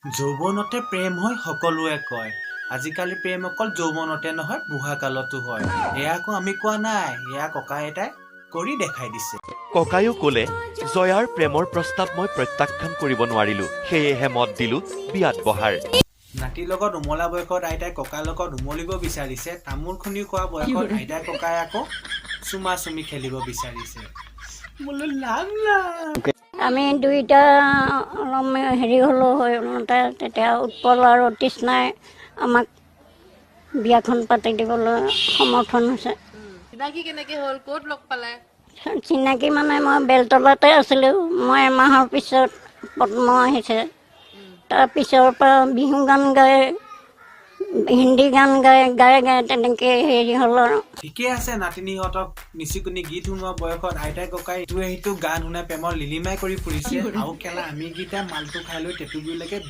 যৌৱনতে প্ৰেম হয় সকলোৱে কয়। আজিকালি প্ৰেম অকল যৌৱনতে নহয়, বুঢ়া কালতো হয়। এয়াকো আমি কোৱা নাই, এয়া ককা আইতাই কৰি দেখাই দিছে। ককায়ো ক'লে, জয়াৰ প্ৰেমৰ প্ৰস্তাৱ মই প্ৰত্যাখ্যান কৰিব নোৱাৰিলো, সেয়েহে মত দিলো বিয়াত বহাৰ। নাতিৰ লগত উমলা বয়সত আইতাই ককাৰ লগত উমলিব বিচাৰিছে। তামোল খুন্দি খোৱা বয়সত আইতাই ককাই আকৌ চুমা চুমি খেলিব বিচাৰিছে। বোলো আমি দুইটা অলপ হেৰি হ'লো হৈ তেতিয়া উৎপল আৰু তৃষ্ণাই আমাক বিয়াখন পাতি দিবলৈ সমৰ্থন হৈছে। চিনাকি কেনেকে হ'ল, ক'ত লগ পালে? চিনাকি মানে মই বেলতলাতে আছিলোঁ। মই এমাহৰ পিছত পদ্ম আহিছে। তাৰ পিছৰ পৰা বিহু গান গাই, হিন্দী গান গাই তেনেকৈ হেৰি হ'ল আৰু। ঠিকে আছে, নাতিনীহঁতক নিচুকনি গীত শুনোৱা বয়সত আইতাই ককাই ইটোৱে সিটো গান শুনাই প্ৰেমৰ লিলিমাই কৰি ফুৰিছে। আৰু কেলা আমি কেইটা মালটো খাই লৈ টেটুগুৰিলৈকে